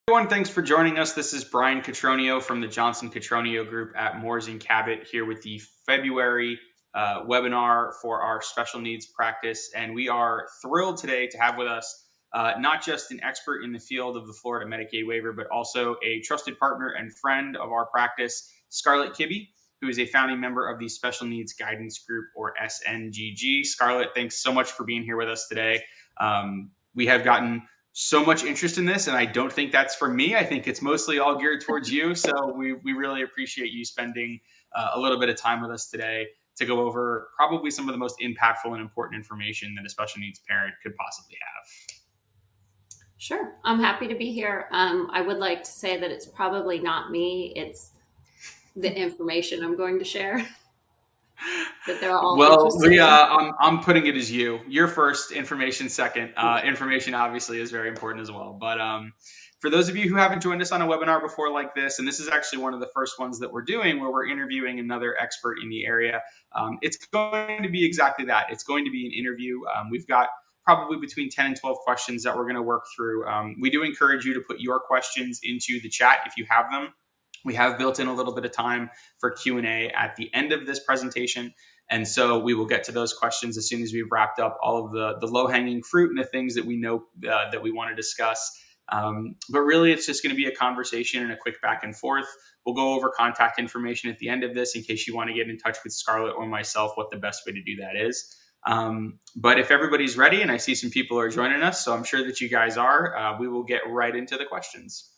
Everyone, thanks for joining us. This is Brian Cotroneo from the Johnson Cotroneo Group at Moores and Cabot here with the February webinar for our special needs practice. And we are thrilled today to have with us not just an expert in the field of the Florida Medicaid waiver, but also a trusted partner and friend of our practice, Scarlett Kibbey, who is a founding member of the Special Needs Guidance Group, or SNGG. Scarlett, thanks so much for being here with us today. We have gotten so much interest in this, and I don't think that's for me. I think it's mostly all geared towards you. So we really appreciate you spending a little bit of time with us today to go over probably some of the most impactful and important information that a special needs parent could possibly have. Sure. I'm happy to be here. I would like to say that it's probably not me. It's the information I'm going to share. That they're all I'm putting it as you. You're first, information second. Information obviously is very important as well. But for those of you who haven't joined us on a webinar before like this, and this is actually one of the first ones that we're doing where we're interviewing another expert in the area, it's going to be exactly that. It's going to be an interview. We've got probably between 10 and 12 questions that we're going to work through. We do encourage you to put your questions into the chat if you have them. We have built in a little bit of time for Q&A at the end of this presentation. And so we will get to those questions as soon as we've wrapped up all of the low-hanging fruit and the things that we know that we want to discuss. But really, it's just going to be a conversation and a quick back and forth. We'll go over contact information at the end of this in case you want to get in touch with Scarlett or myself, what the best way to do that is. But if everybody's ready, and I see some people are joining us, so I'm sure that you guys are, we will get right into the questions.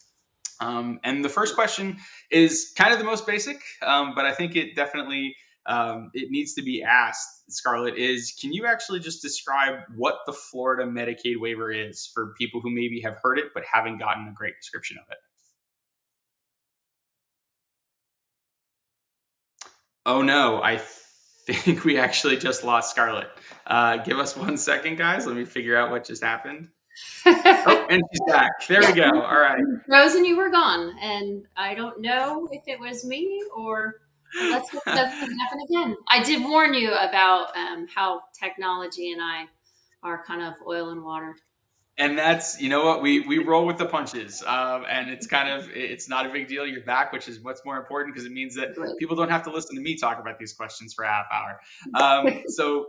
And the first question is kind of the most basic, but I think it definitely it needs to be asked, Scarlett, is can you actually just describe what the Florida Medicaid waiver is for people who maybe have heard it but haven't gotten a great description of it? Oh no, I think we actually just lost Scarlett. Give us 1 second, guys. Let me figure out what just happened. Oh, and she's back. There we go. All right. Rose, and you were gone, and I don't know if it was me or let's hope it doesn't happen again. I did warn you about how technology and I are kind of oil and water. And that's, you know what, we roll with the punches, and it's not a big deal. You're back, which is what's more important because it means that people don't have to listen to me talk about these questions for a half hour. So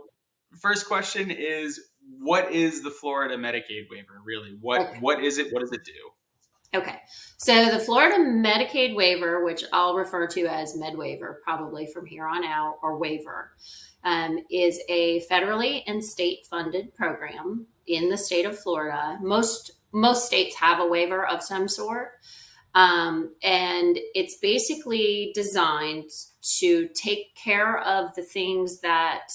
first question is, what is the Florida Medicaid waiver, really? What is it? What does it do? Okay. So the Florida Medicaid waiver, which I'll refer to as Medwaiver probably from here on out, or waiver, is a federally and state funded program in the state of Florida. Most states have a waiver of some sort. And it's basically designed to take care of the things that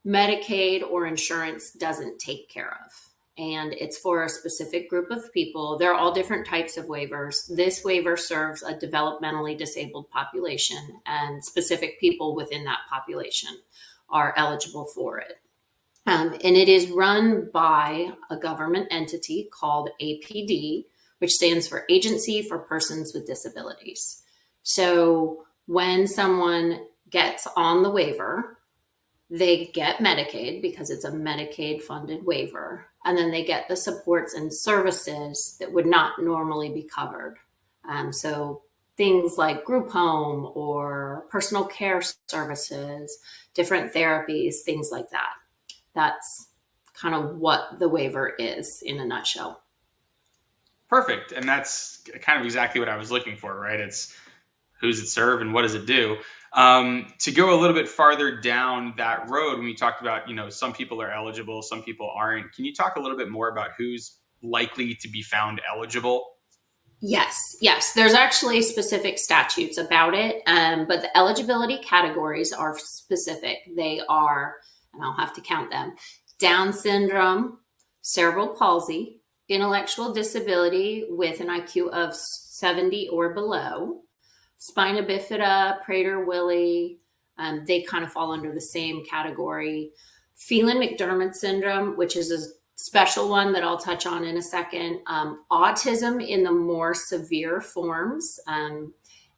Medicaid or insurance doesn't take care of. And it's for a specific group of people. There are all different types of waivers. This waiver serves a developmentally disabled population, and specific people within that population are eligible for it. And it is run by a government entity called APD, which stands for Agency for Persons with Disabilities. So when someone gets on the waiver, they get Medicaid because it's a Medicaid funded waiver, and then they get the supports and services that would not normally be covered. So things like group home or personal care services, different therapies, things like that. That's kind of what the waiver is in a nutshell. Perfect. And that's kind of exactly what I was looking for, right? It's who's it serve and what does it do? To go a little bit farther down that road, when we talked about, some people are eligible, some people aren't. Can you talk a little bit more about who's likely to be found eligible? Yes. There's actually specific statutes about it, but the eligibility categories are specific. They are, and I'll have to count them: Down syndrome, cerebral palsy, intellectual disability with an IQ of 70 or below, spina bifida, Prader-Willi, they kind of fall under the same category. Phelan-McDermott syndrome, which is a special one that I'll touch on in a second. Autism in the more severe forms. And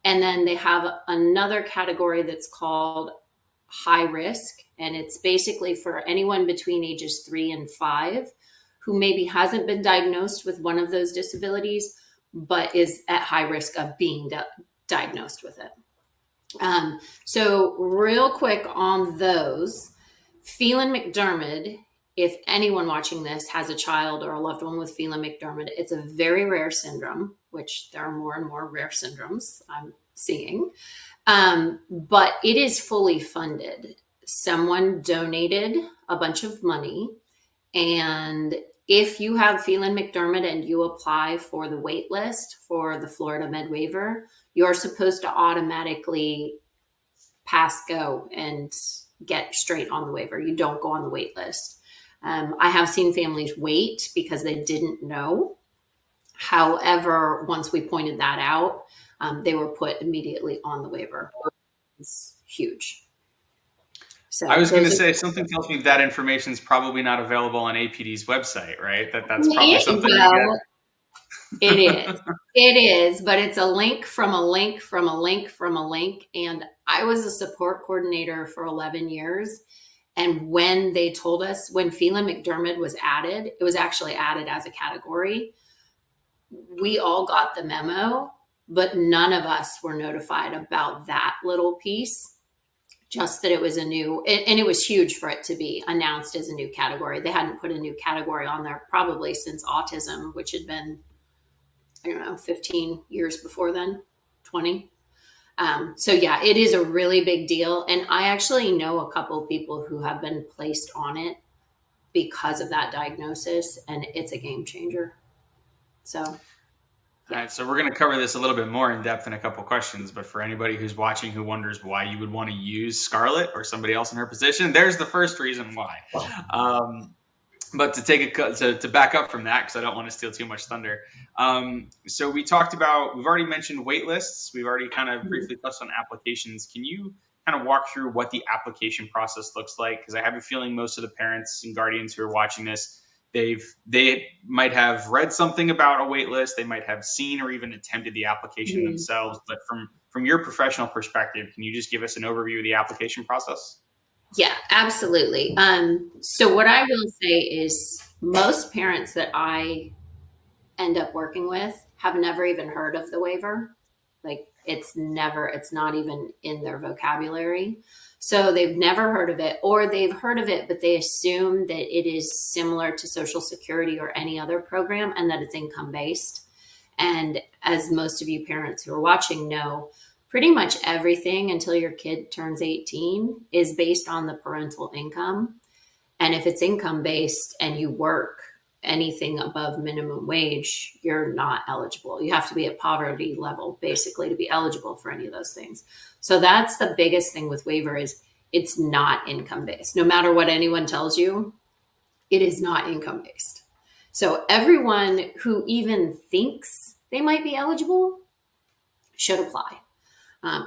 then they have another category that's called high risk. And it's basically for anyone between ages 3 and 5 who maybe hasn't been diagnosed with one of those disabilities, but is at high risk of being diagnosed with it. So real quick on those, Phelan-McDermid, if anyone watching this has a child or a loved one with Phelan-McDermid, it's a very rare syndrome, which there are more and more rare syndromes I'm seeing. But it is fully funded. Someone donated a bunch of money, and if you have Phelan-McDermid and you apply for the wait list for the Florida Medwaiver, you're supposed to automatically pass go and get straight on the waiver. You don't go on the wait list. I have seen families wait because they didn't know. However, once we pointed that out, they were put immediately on the waiver. It's huge. So I was going to say, something tells me that information is probably not available on APD's website, right? That's probably something you get. It is. It is, but it's a link from a link from a link from a link. And I was a support coordinator for 11 years. And when they told us, when Phelan-McDermid was added, it was actually added as a category. We all got the memo, but none of us were notified about that little piece. Just that it was a new, and it was huge for it to be announced as a new category. They hadn't put a new category on there probably since autism, which had been, 15 years before then, 20. So yeah, it is a really big deal. And I actually know a couple of people who have been placed on it because of that diagnosis, and it's a game changer. So. All right, so we're going to cover this a little bit more in depth in a couple questions, but for anybody who's watching who wonders why you would want to use Scarlett or somebody else in her position, there's the first reason why. But to back up from that, because I don't want to steal too much thunder. So we've already mentioned wait lists. We've already kind of briefly touched on applications. Can you kind of walk through what the application process looks like? Because I have a feeling most of the parents and guardians who are watching this, they might have read something about a wait list. They might have seen or even attempted the application themselves. But from your professional perspective, can you just give us an overview of the application process? Yeah, absolutely. So what I will say is most parents that I end up working with have never even heard of the waiver. Like it's not even in their vocabulary. So they've never heard of it, or they've heard of it, but they assume that it is similar to Social Security or any other program and that it's income based. And as most of you parents who are watching know, pretty much everything until your kid turns 18 is based on the parental income. And if it's income based and you work anything above minimum wage, you're not eligible. You have to be at poverty level basically to be eligible for any of those things. So that's the biggest thing with waiver is it's not income based. No matter what anyone tells you, it is not income based. So everyone who even thinks they might be eligible should apply.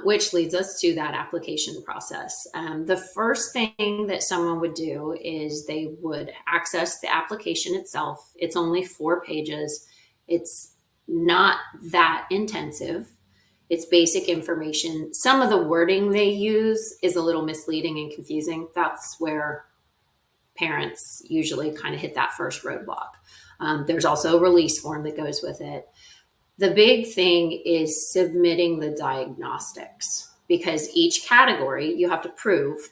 Which leads us to that application process. The first thing that someone would do is they would access the application itself. It's only 4 pages. It's not that intensive. It's basic information. Some of the wording they use is a little misleading and confusing. That's where parents usually kind of hit that first roadblock. There's also a release form that goes with it. The big thing is submitting the diagnostics, because each category you have to prove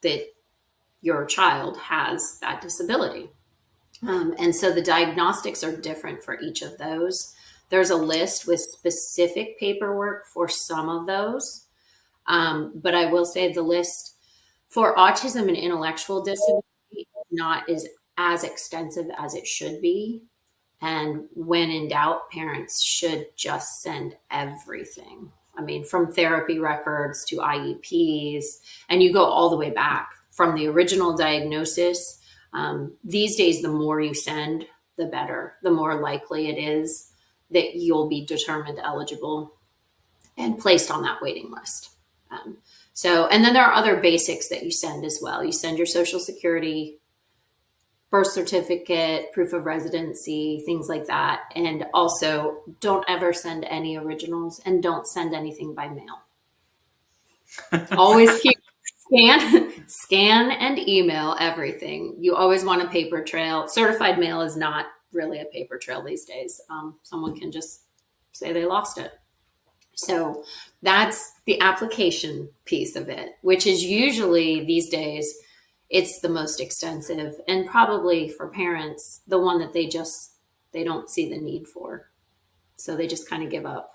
that your child has that disability. And so the diagnostics are different for each of those. There's a list with specific paperwork for some of those. But I will say the list for autism and intellectual disability is not as extensive as it should be. And when in doubt, parents should just send everything. I mean, from therapy records to IEPs, and you go all the way back from the original diagnosis. These days, the more you send, the better, the more likely it is that you'll be determined eligible and placed on that waiting list. And then there are other basics that you send as well. You send your Social Security, birth certificate, proof of residency, things like that. And also don't ever send any originals and don't send anything by mail. Always keep scan and email everything. You always want a paper trail. Certified mail is not really a paper trail these days. Someone can just say they lost it. So that's the application piece of it, which is usually these days, it's the most extensive, and probably for parents, the one that they don't see the need for. So they just kind of give up.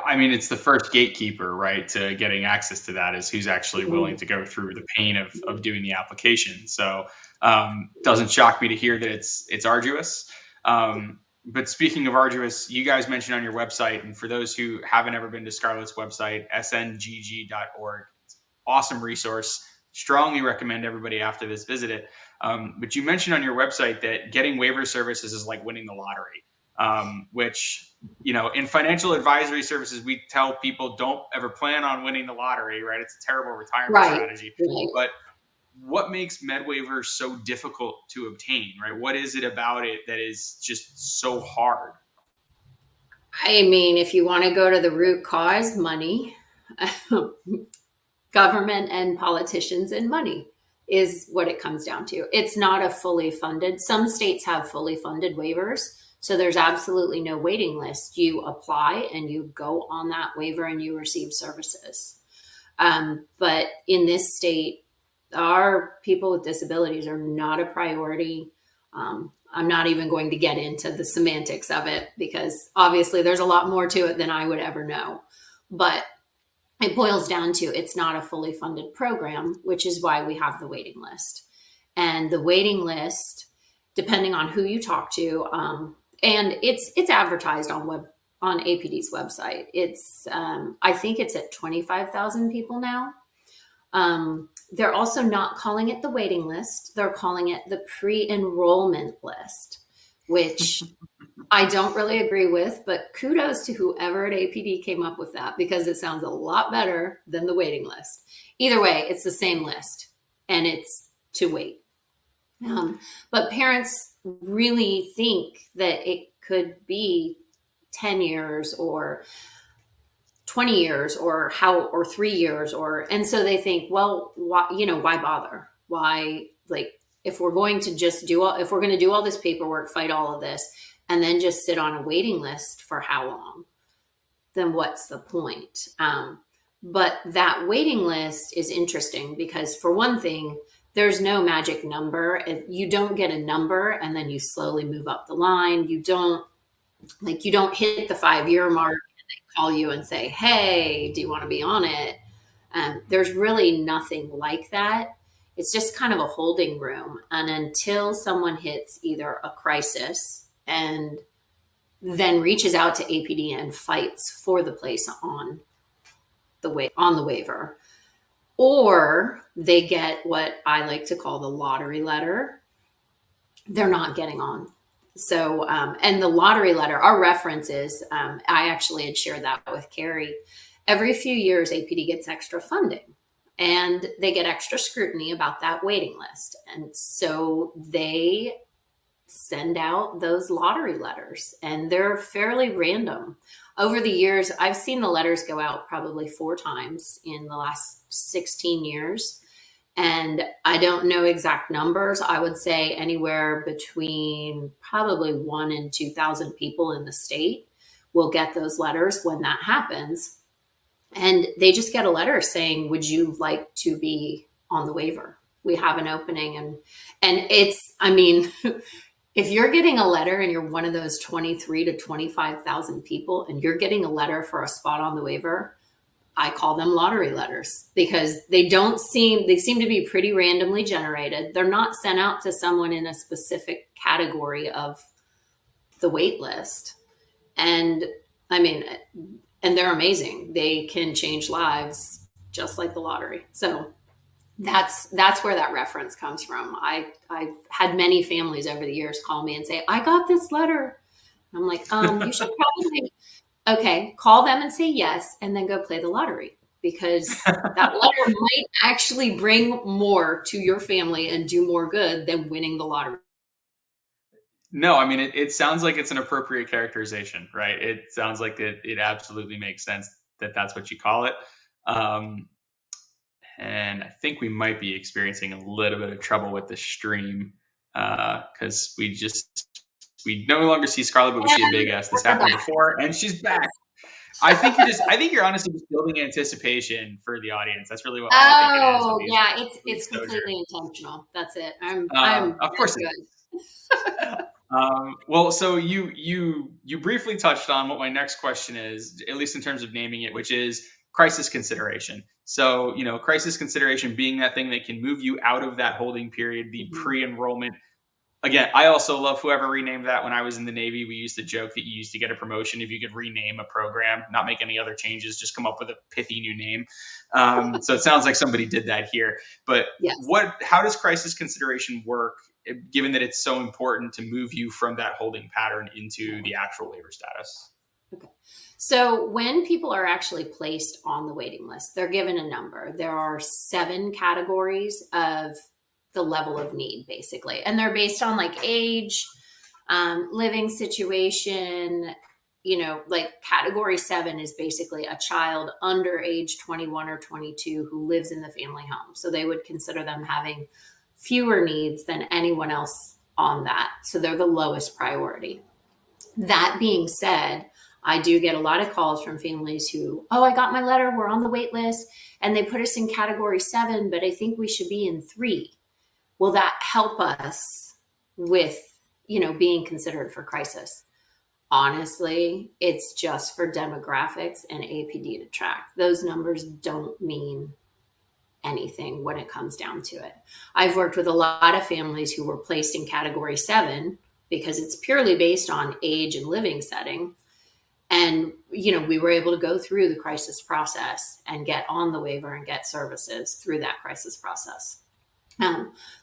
I mean, it's the first gatekeeper, right, to getting access to that is who's actually willing to go through the pain of doing the application. So doesn't shock me to hear that it's arduous. But speaking of arduous, you guys mentioned on your website, and for those who haven't ever been to Scarlett's website, sngg.org, it's an awesome resource. Strongly recommend everybody after this visit it. But you mentioned on your website that getting waiver services is like winning the lottery. Which, in financial advisory services, we tell people don't ever plan on winning the lottery, right? It's a terrible retirement strategy. Right. But what makes Medwaiver so difficult to obtain, right? What is it about it that is just so hard? I mean, if you want to go to the root cause, money, government and politicians and money is what it comes down to. It's not a fully funded. Some states have fully funded waivers. So there's absolutely no waiting list. You apply and you go on that waiver and you receive services. But in this state, our people with disabilities are not a priority. I'm not even going to get into the semantics of it because obviously there's a lot more to it than I would ever know. But it boils down to it's not a fully funded program, which is why we have the waiting list. And the waiting list, depending on who you talk to, and it's advertised on APD's website. It's I think it's at 25,000 people now. They're also not calling it the waiting list. They're calling it the pre-enrollment list, which I don't really agree with, but kudos to whoever at APD came up with that because it sounds a lot better than the waiting list. Either way, it's the same list and it's to wait. But parents really think that it could be 10 years or 20 years or 3 years and so they think, well, why bother? Why, if we're going to do all this paperwork, fight all of this, and then just sit on a waiting list for how long, then what's the point? But that waiting list is interesting because for one thing, there's no magic number. If you don't get a number and then you slowly move up the line, you don't hit the 5-year mark and they call you and say, hey, do you want to be on it? There's really nothing like that. It's just kind of a holding room. And until someone hits either a crisis and then reaches out to APD and fights for the place on the waiver, or they get what I like to call the lottery letter, they're not getting on. So, and the lottery letter, our reference is, I actually had shared that with Carrie. Every few years, APD gets extra funding and they get extra scrutiny about that waiting list. And so they send out those lottery letters and they're fairly random. Over the years, I've seen the letters go out probably 4 times in the last 16 years. And I don't know exact numbers. I would say anywhere between probably 1 and 2,000 people in the state will get those letters when that happens. And they just get a letter saying, would you like to be on the waiver? We have an opening. And it's, I mean, if you're getting a letter and you're one of those 23 to 25,000 people and you're getting a letter for a spot on the waiver, I call them lottery letters because they seem to be pretty randomly generated. They're not sent out to someone in a specific category of the wait list. And I mean, and they're amazing. They can change lives just like the lottery. So that's where that reference comes from. I've had many families over the years call me and say, I got this letter. I'm like, you should probably, okay, call them and say yes, and then go play the lottery because that letter might actually bring more to your family and do more good than winning the lottery. No, I mean, it sounds like it's an appropriate characterization, right? It sounds like it absolutely makes sense that that's what you call it. And I think we might be experiencing a little bit of trouble with the stream because we just We no longer see Scarlett, but we see a big S. This happened before, and she's back. I think you're honestly just building anticipation for the audience. That's really what I think it is. Oh, yeah, it's completely intentional. That's it. I'm of course good. Well, so you briefly touched on what my next question is, at least in terms of naming it, which is crisis consideration. So, crisis consideration being that thing that can move you out of that holding period, the pre-enrollment. Again, I also love whoever renamed that. When I was in the Navy, we used to joke that you used to get a promotion if you could rename a program, not make any other changes, just come up with a pithy new name. So it sounds like somebody did that here. But yes. How does crisis consideration work, given that it's so important to move you from that holding pattern into the actual waiver status? Okay. So when people are actually placed on the waiting list, they're given a number. There are 7 categories of the level of need, basically. And they're based on like age, living situation, like category 7 is basically a child under age 21 or 22 who lives in the family home. So they would consider them having fewer needs than anyone else on that. So they're the lowest priority. That being said, I do get a lot of calls from families who, I got my letter, we're on the wait list, and they put us in category 7, but I think we should be in 3. Will that help us with, being considered for crisis? Honestly, it's just for demographics and APD to track. Those numbers don't mean anything when it comes down to it. I've worked with a lot of families who were placed in category 7 because it's purely based on age and living setting. And, we were able to go through the crisis process and get on the waiver and get services through that crisis process.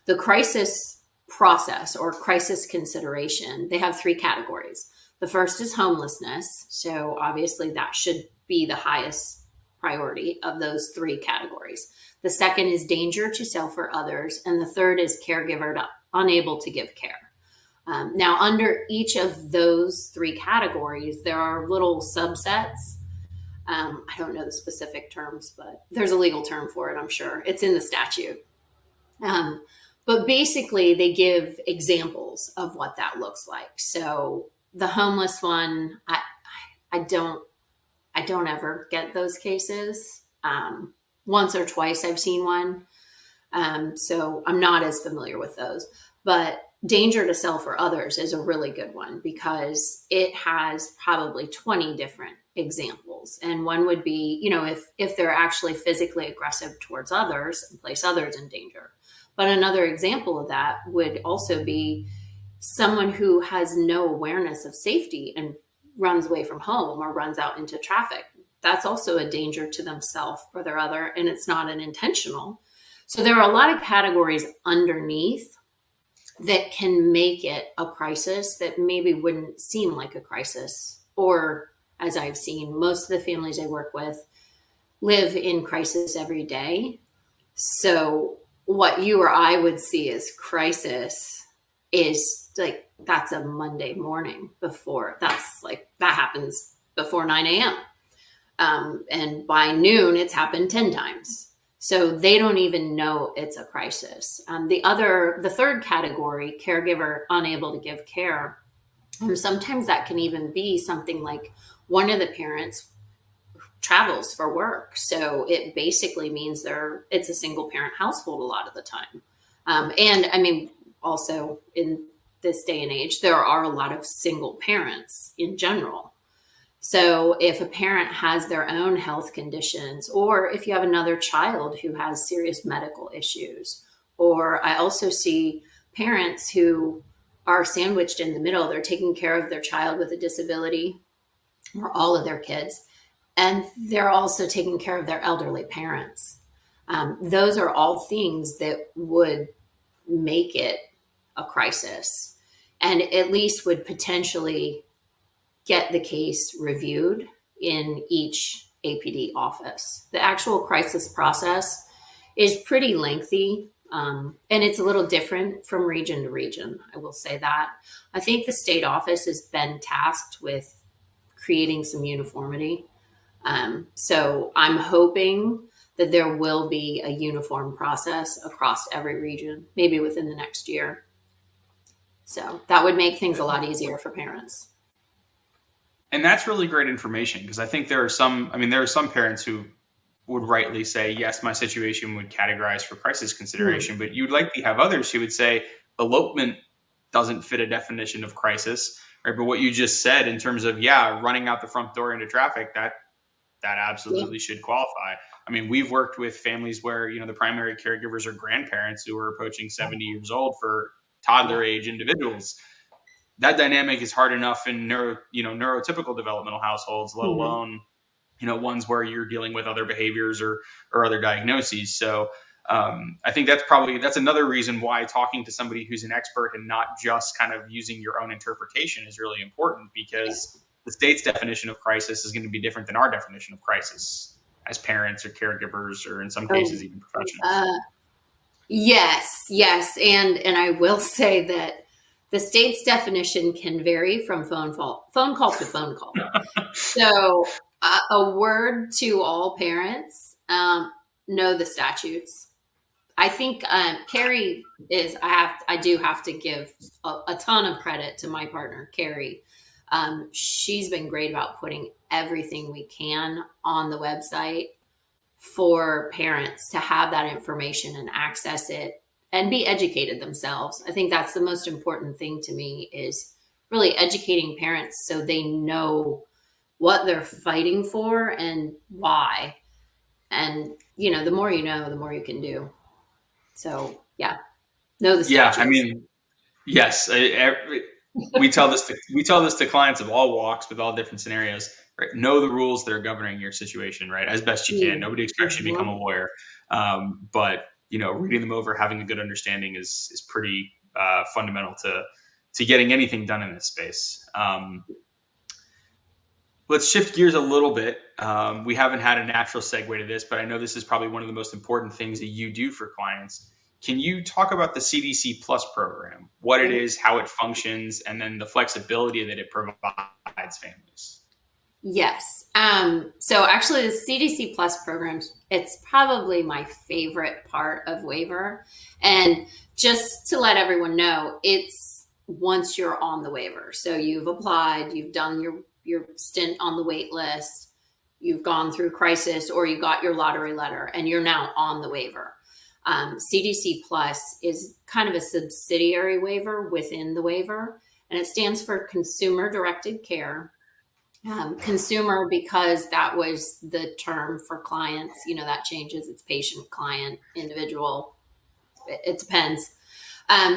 The crisis process or crisis consideration, they have 3 categories. The first is homelessness. So obviously that should be the highest priority of those 3 categories. The second is danger to self or others. And the third is caregiver unable to give care. Now, under each of those 3 categories, there are little subsets. I don't know the specific terms, but there's a legal term for it, I'm sure. It's in the statute. But basically, they give examples of what that looks like. So the homeless one, I don't ever get those cases. Once or twice I've seen one. So I'm not as familiar with those. But danger to self or others is a really good one because it has probably 20 different examples. And one would be, if they're actually physically aggressive towards others and place others in danger. But another example of that would also be someone who has no awareness of safety and runs away from home or runs out into traffic. That's also a danger to themselves or their other, and it's not an intentional. So there are a lot of categories underneath that can make it a crisis that maybe wouldn't seem like a crisis. Or, as I've seen, most of the families I work with live in crisis every day. So what you or I would see as crisis is like, that's a Monday morning that happens before 9 a.m. And by noon, it's happened 10 times. So they don't even know it's a crisis. The third category, caregiver unable to give care, sometimes that can even be something like one of the parents travels for work. So it basically means it's a single parent household a lot of the time. And I mean, also in this day and age, there are a lot of single parents in general. So if a parent has their own health conditions, or if you have another child who has serious medical issues, or I also see parents who are sandwiched in the middle, they're taking care of their child with a disability or all of their kids, and they're also taking care of their elderly parents. Those are all things that would make it a crisis and at least would potentially get the case reviewed in each APD office. The actual crisis process is pretty lengthy, and it's a little different from region to region. I will say that. I think the state office has been tasked with creating some uniformity. So I'm hoping that there will be a uniform process across every region, maybe within the next year. So that would make things a lot easier for parents. And that's really great information, because I think there are some parents who would rightly say, yes, my situation would categorize for crisis consideration, but you'd likely have others who would say elopement doesn't fit a definition of crisis, right? But what you just said in terms of, running out the front door into traffic, that absolutely should qualify. I mean, we've worked with families where, the primary caregivers are grandparents who are approaching 70 years old for toddler age individuals. That dynamic is hard enough in neurotypical developmental households, let alone, ones where you're dealing with other behaviors or other diagnoses. So I think that's another reason why talking to somebody who's an expert and not just kind of using your own interpretation is really important, because the state's definition of crisis is going to be different than our definition of crisis as parents or caregivers, or in some cases even professionals. Yes. And I will say that the state's definition can vary from phone call to phone call. So a word to all parents, know the statutes. I think Carrie is, I do have to give a ton of credit to my partner, Carrie. She's been great about putting everything we can on the website for parents to have that information and access it and be educated themselves. I think that's the most important thing to me, is really educating parents so they know what they're fighting for and why. And, the more you know, the more you can do. So, know the statutes. Yeah, I mean, yes. We tell this to clients of all walks with all different scenarios. Right? Know the rules that are governing your situation, right? As best you can. Nobody expects you to become a lawyer, but reading them over, having a good understanding is pretty fundamental to getting anything done in this space. Let's shift gears a little bit. We haven't had a natural segue to this, but I know this is probably one of the most important things that you do for clients. Can you talk about the CDC Plus program, what it is, how it functions, and then the flexibility that it provides families? Yes. So actually the CDC Plus program, it's probably my favorite part of waiver. And just to let everyone know, it's once you're on the waiver. So you've applied, you've done your stint on the wait list, you've gone through crisis, or you got your lottery letter and you're now on the waiver. CDC Plus is kind of a subsidiary waiver within the waiver, and it stands for Consumer Directed Care. Consumer, because that was the term for clients, that changes. It's patient, client, individual. It depends.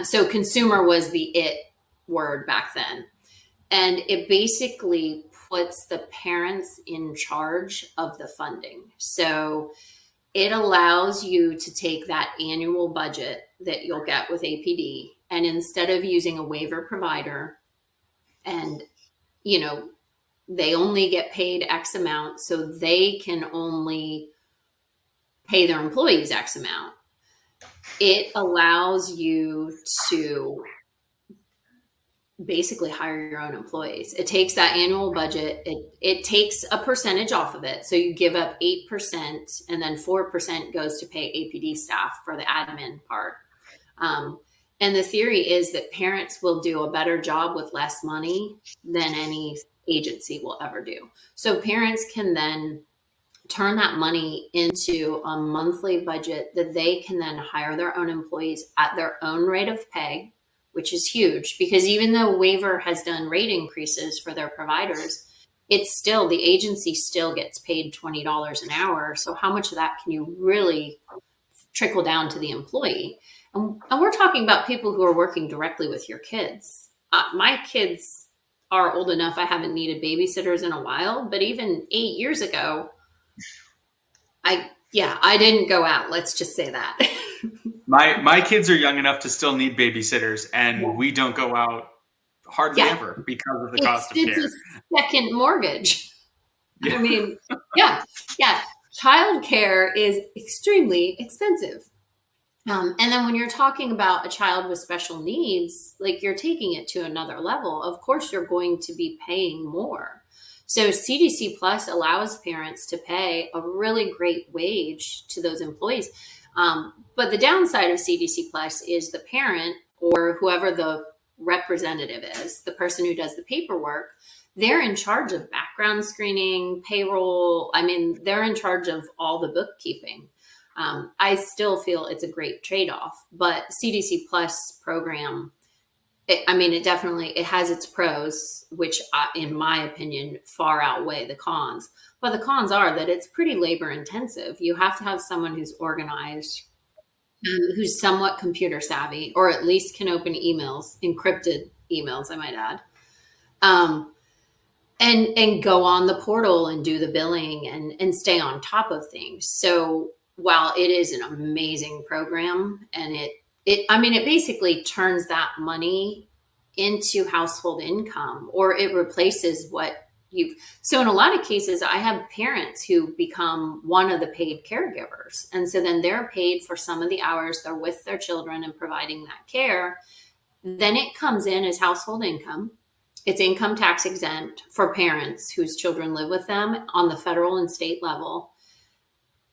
So consumer was the it word back then. And it basically puts the parents in charge of the funding. So it allows you to take that annual budget that you'll get with APD, and instead of using a waiver provider and, they only get paid X amount, so they can only pay their employees X amount, it allows you to basically hire your own employees. It takes that annual budget. It takes a percentage off of it. So you give up 8%, and then 4% goes to pay APD staff for the admin part. And the theory is that parents will do a better job with less money than any agency will ever do. So parents can then turn that money into a monthly budget that they can then hire their own employees at their own rate of pay, which is huge, because even though waiver has done rate increases for their providers, it's still, the agency still gets paid $20 an hour. So how much of that can you really trickle down to the employee? And we're talking about people who are working directly with your kids. My kids are old enough, I haven't needed babysitters in a while, but even 8 years ago, I didn't go out. Let's just say that. My kids are young enough to still need babysitters, and we don't go out hardly ever because of the cost of care. It's a second mortgage. I mean, childcare is extremely expensive. And then when you're talking about a child with special needs, like you're taking it to another level, of course you're going to be paying more. So CDC Plus allows parents to pay a really great wage to those employees. But the downside of CDC Plus is the parent, or whoever the representative is, the person who does the paperwork, they're in charge of background screening, payroll. I mean, they're in charge of all the bookkeeping. I still feel it's a great trade-off, but CDC Plus program, it has its pros, which in my opinion, far outweigh the cons. But the cons are that it's pretty labor intensive. You have to have someone who's organized, who's somewhat computer savvy, or at least can open emails, encrypted emails, I might add. And go on the portal and do the billing and stay on top of things. So while it is an amazing program, and it basically turns that money into household income, or it replaces so in a lot of cases, I have parents who become one of the paid caregivers. And so then they're paid for some of the hours they're with their children and providing that care. Then it comes in as household income. It's income tax exempt for parents whose children live with them on the federal and state level.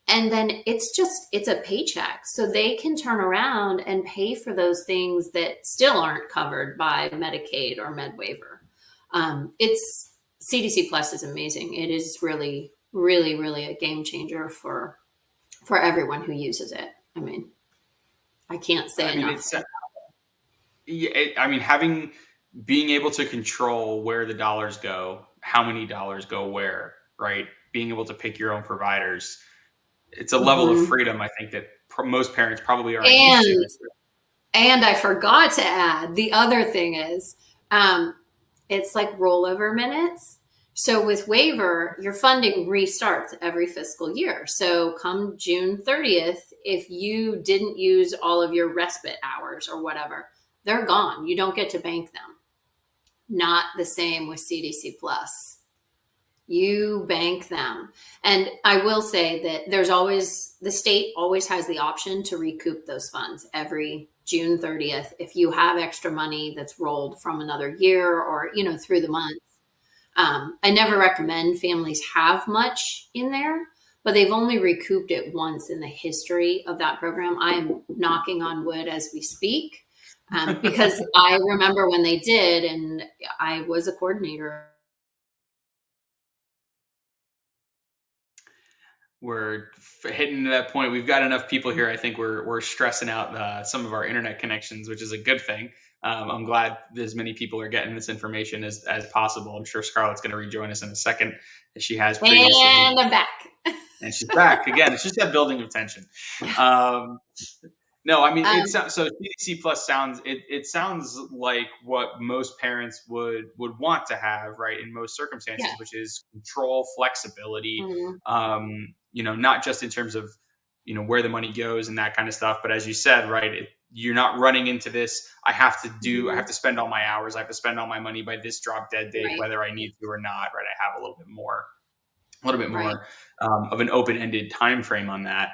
And then it's a paycheck. So they can turn around and pay for those things that still aren't covered by Medicaid or Medwaiver. CDC Plus is amazing. It is really, really, really a game changer for everyone who uses it. I mean, I can't say enough. Being able to control where the dollars go, how many dollars go where, right? Being able to pick your own providers. It's a level of freedom, I think, that most parents probably aren't used to. And I forgot to add, the other thing is, it's like rollover minutes. So with waiver, your funding restarts every fiscal year. So come June 30th, if you didn't use all of your respite hours or whatever, they're gone. You don't get to bank them. Not the same with CDC Plus. You bank them. And I will say that the state always has the option to recoup those funds every June 30th. If you have extra money that's rolled from another year or, through the months. I never recommend families have much in there, but they've only recouped it once in the history of that program. I am knocking on wood as we speak, because I remember when they did, and I was a coordinator. We're hitting that point. We've got enough people here. I think we're stressing out some of our internet connections, which is a good thing. I'm glad as many people are getting this information as possible. I'm sure Scarlett's going to rejoin us in a second, as she has previously. And I'm back. And she's back again. It's just that building of tension. No, I mean, so CDC Plus sounds like what most parents would want to have, right, in most circumstances, which is control, flexibility. Not just in terms of where the money goes and that kind of stuff, but as you said, right, you're not running into this. I have to spend all my hours. I have to spend all my money by this drop dead date, whether I need to or not. Right, I have a little bit more of an open-ended time frame on that.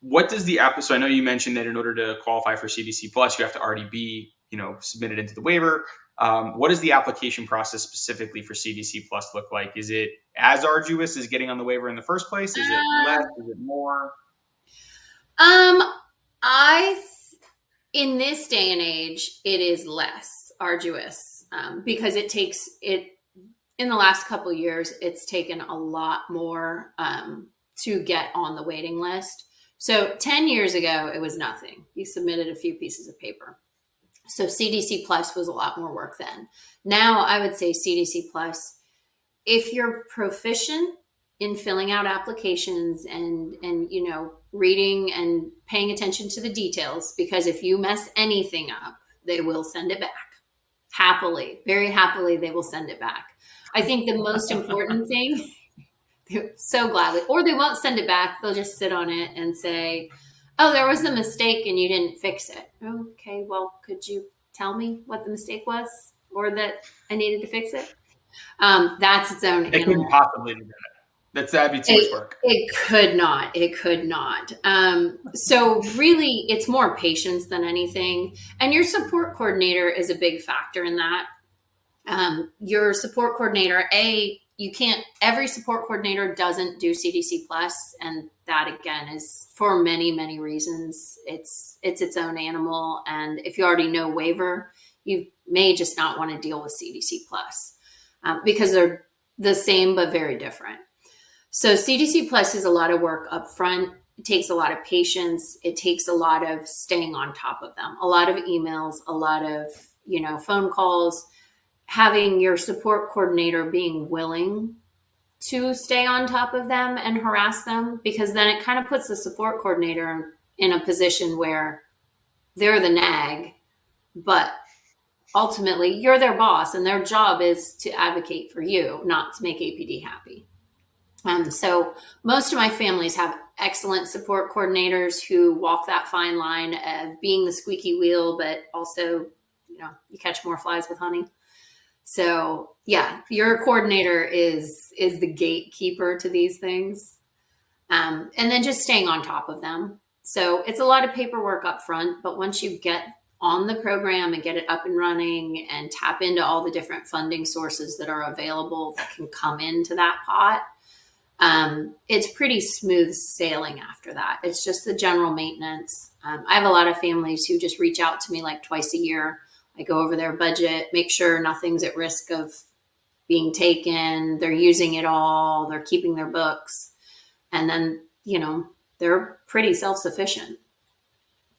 What does the app? So I know you mentioned that in order to qualify for CDC Plus, you have to already be, submitted into the waiver. What does the application process specifically for CDC Plus look like? Is it as arduous as getting on the waiver in the first place? Is it less? Is it more? In this day and age, it is less arduous, because it takes it. In the last couple of years, it's taken a lot more to get on the waiting list. So 10 years ago, it was nothing. You submitted a few pieces of paper. So CDC Plus was a lot more work then. Now I would say CDC Plus, if you're proficient in filling out applications and reading and paying attention to the details, because if you mess anything up, they will send it back. Happily, very happily, they will send it back. I think the most important thing, so gladly, or they won't send it back. They'll just sit on it and say, oh, there was a mistake and you didn't fix it. Okay, well, could you tell me what the mistake was, or that I needed to fix it? That's its own animal. It couldn't possibly do that. That'd be too much work. It could not. So really, it's more patience than anything. And your support coordinator is a big factor in that. Your support coordinator, you can't, every support coordinator doesn't do CDC plus. And that again is for many, many reasons. It's its own animal. And if you already know waiver, you may just not want to deal with CDC plus because they're the same, but very different. So CDC plus is a lot of work up front. It takes a lot of patience. It takes a lot of staying on top of them, a lot of emails, a lot of, phone calls, having your support coordinator being willing to stay on top of them and harass them, because then it kind of puts the support coordinator in a position where they're the nag, but ultimately you're their boss and their job is to advocate for you, not to make APD happy. So most of my families have excellent support coordinators who walk that fine line of being the squeaky wheel, but also, you catch more flies with honey. So yeah, your coordinator is the gatekeeper to these things. And then just staying on top of them. So it's a lot of paperwork up front, but once you get on the program and get it up and running and tap into all the different funding sources that are available that can come into that pot, it's pretty smooth sailing after that. It's just the general maintenance. I have a lot of families who just reach out to me like twice a year. I go over their budget, make sure nothing's at risk of being taken. They're using it all. They're keeping their books. And then, they're pretty self-sufficient.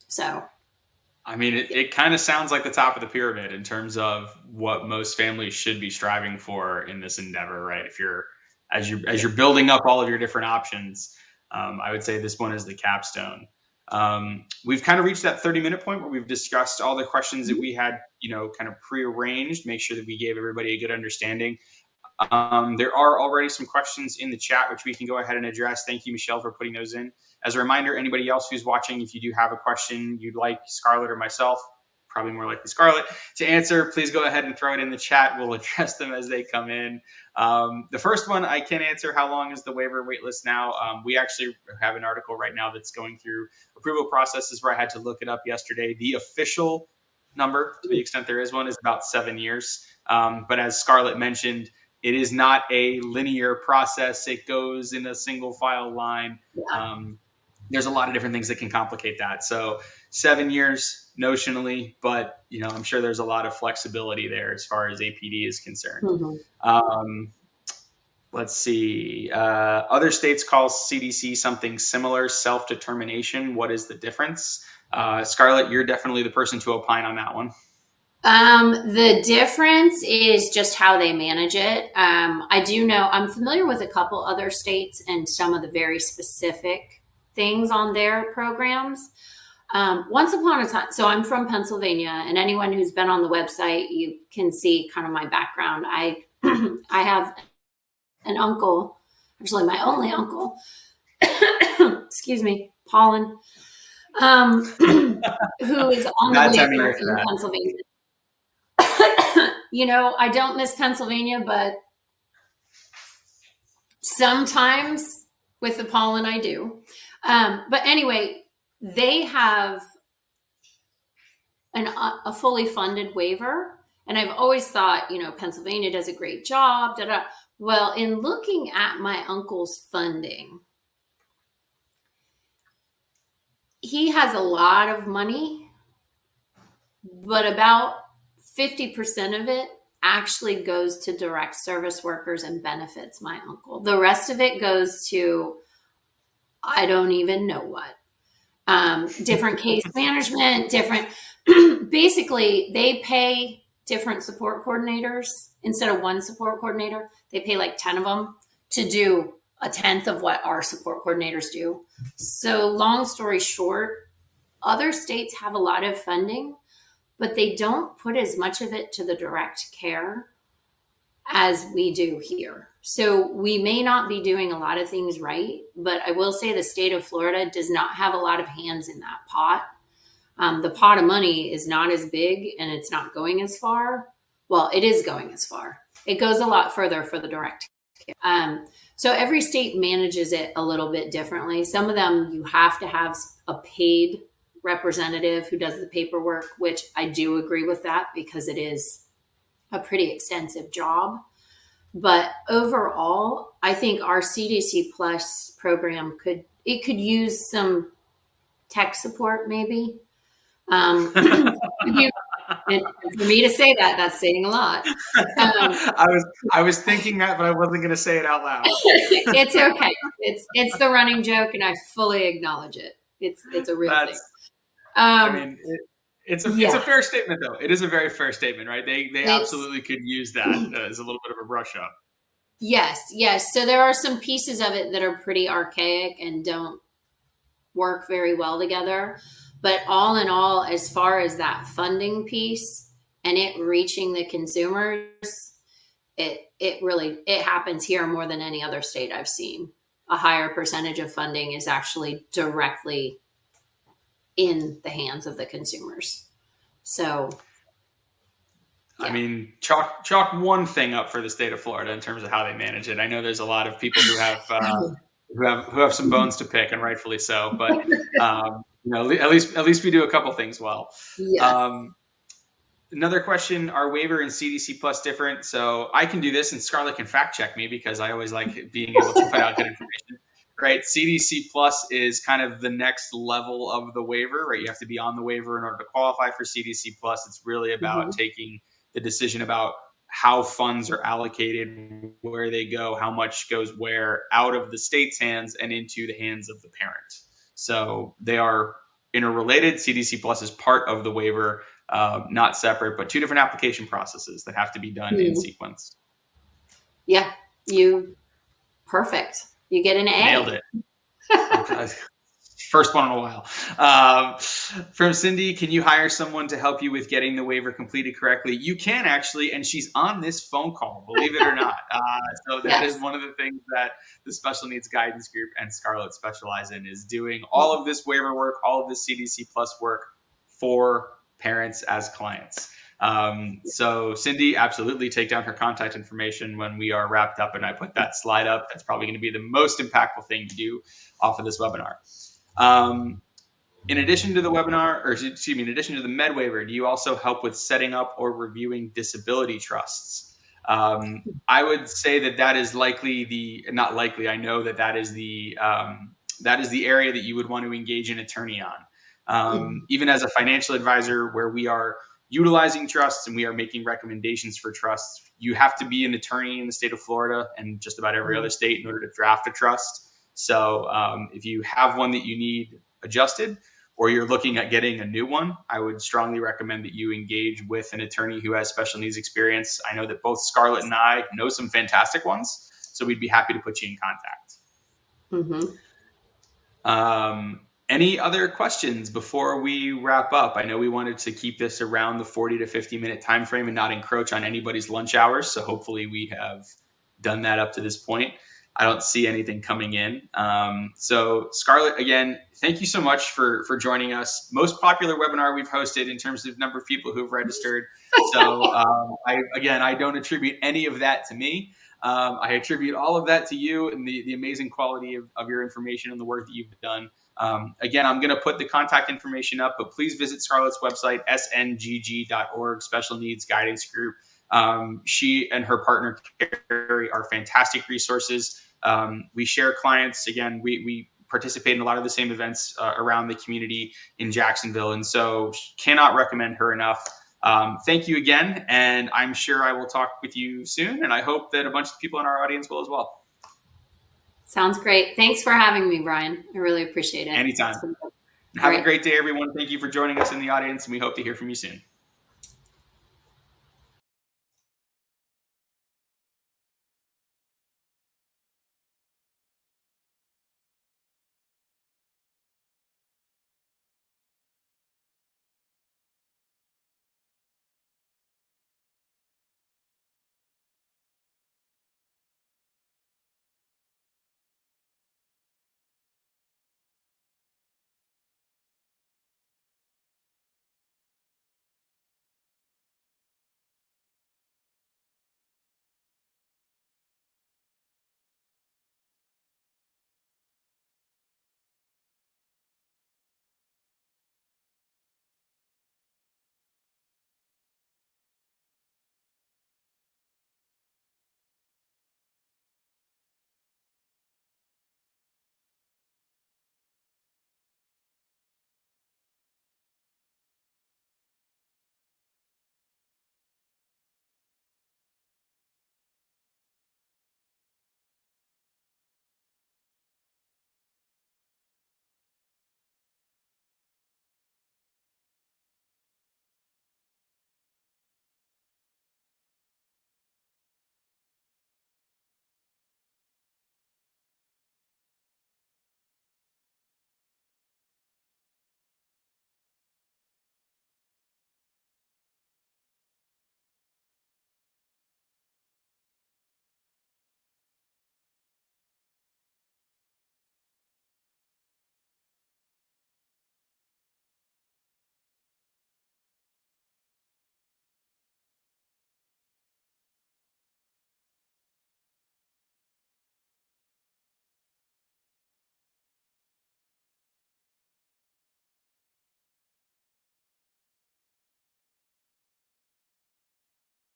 So, I mean, it kind of sounds like the top of the pyramid in terms of what most families should be striving for in this endeavor, right? As you're building up all of your different options, I would say this one is the capstone. We've kind of reached that 30-minute point where we've discussed all the questions that we had, kind of prearranged, make sure that we gave everybody a good understanding. There are already some questions in the chat, which we can go ahead and address. Thank you, Michelle, for putting those in. As a reminder, anybody else who's watching, if you do have a question you'd like Scarlett or myself, probably more likely Scarlett, to answer, please go ahead and throw it in the chat. We'll address them as they come in. The first one I can answer, how long is the waiver waitlist now? We actually have an article right now that's going through approval processes where I had to look it up yesterday. The official number, to the extent there is one, is about 7 years. But as Scarlett mentioned, it is not a linear process. It goes in a single file line. There's a lot of different things that can complicate that. So 7 years notionally, but I'm sure there's a lot of flexibility there as far as APD is concerned. Mm-hmm. Let's see. Other states call CDC something similar, self-determination. What is the difference? Scarlett, you're definitely the person to opine on that one. The difference is just how they manage it. I do know, I'm familiar with a couple other states and some of the very specific things on their programs. Once upon a time, so I'm from Pennsylvania, and anyone who's been on the website, you can see kind of my background. I have an uncle, actually my only uncle, excuse me, pollen, who is on the waiver in Pennsylvania. I don't miss Pennsylvania, but sometimes with the pollen I do. But anyway, they have a fully funded waiver. And I've always thought, Pennsylvania does a great job. Well, in looking at my uncle's funding, he has a lot of money, but about 50% of it actually goes to direct service workers and benefits my uncle. The rest of it goes to, I don't even know what. Different case management, basically they pay different support coordinators. Instead of one support coordinator, they pay like 10 of them to do a 10th of what our support coordinators do. So long story short, other states have a lot of funding, but they don't put as much of it to the direct care as we do here. So we may not be doing a lot of things right, but I will say the state of Florida does not have a lot of hands in that pot. The pot of money is not as big and it's not going as far. Well, it is going as far. It goes a lot further for the direct care. So every state manages it a little bit differently. Some of them you have to have a paid representative who does the paperwork, which I do agree with that because it is a pretty extensive job. But overall, I think our CDC Plus program could use some tech support, maybe. You, and for me to say that, that's saying a lot. I was thinking that, but I wasn't going to say it out loud. It's okay. It's the running joke, and I fully acknowledge it. It's a real thing. I mean, it's a fair statement, though. It is a very fair statement, right? They absolutely could use that as a little bit of a brush up. Yes. So there are some pieces of it that are pretty archaic and don't work very well together. But all in all, as far as that funding piece and it reaching the consumers, it happens here more than any other state I've seen. A higher percentage of funding is actually directly in the hands of the consumers. So, yeah. I mean, chalk one thing up for the state of Florida in terms of how they manage it. I know there's a lot of people who have some bones to pick, and rightfully so. But at least we do a couple things well. Yes. Another question: are waiver and CDC Plus different? So I can do this, and Scarlett can fact check me because I always like being able to put out good information. Right, CDC Plus is kind of the next level of the waiver. Right, you have to be on the waiver in order to qualify for CDC Plus. It's really about taking the decision about how funds are allocated, where they go, how much goes where, out of the state's hands and into the hands of the parent. So they are interrelated. CDC Plus is part of the waiver, not separate, but two different application processes that have to be done in sequence. Yeah, perfect. You get an A. Nailed it. First one in a while. From Cindy, can you hire someone to help you with getting the waiver completed correctly? You can actually, and she's on this phone call, believe it or not. So that is one of the things that the Special Needs Guidance Group and Scarlett specialize in, is doing all of this waiver work, all of this CDC Plus work for parents as clients. So Cindy, absolutely take down her contact information when we are wrapped up, and I put that slide up. That's probably going to be the most impactful thing to do off of this webinar. In addition to the webinar, or excuse me, in addition to the Medwaiver, do you also help with setting up or reviewing disability trusts? I would say that is likely not likely. I know that is the area that you would want to engage an attorney on. Even as a financial advisor, where we are utilizing trusts and we are making recommendations for trusts, you have to be an attorney in the state of Florida and just about every other state in order to draft a trust. So if you have one that you need adjusted, or you're looking at getting a new one, I would strongly recommend that you engage with an attorney who has special needs experience. I know that both Scarlett and I know some fantastic ones, so we'd be happy to put you in contact. Any other questions before we wrap up? I know we wanted to keep this around the 40 to 50 minute time frame and not encroach on anybody's lunch hours. So hopefully we have done that up to this point. I don't see anything coming in. So Scarlett, again, thank you so much for joining us. Most popular webinar we've hosted in terms of number of people who've registered. So I don't attribute any of that to me. I attribute all of that to you and the amazing quality of your information and the work that you've done. Again, I'm going to put the contact information up, but please visit Scarlett's website, sngg.org, Special Needs Guidance Group. She and her partner, Carrie, are fantastic resources. We share clients. Again, we participate in a lot of the same events around the community in Jacksonville, and so cannot recommend her enough. Thank you again, and I'm sure I will talk with you soon, and I hope that a bunch of people in our audience will as well. Sounds great. Thanks for having me, Brian. I really appreciate it. Anytime. Have a great day, everyone. Thank you for joining us in the audience, and we hope to hear from you soon.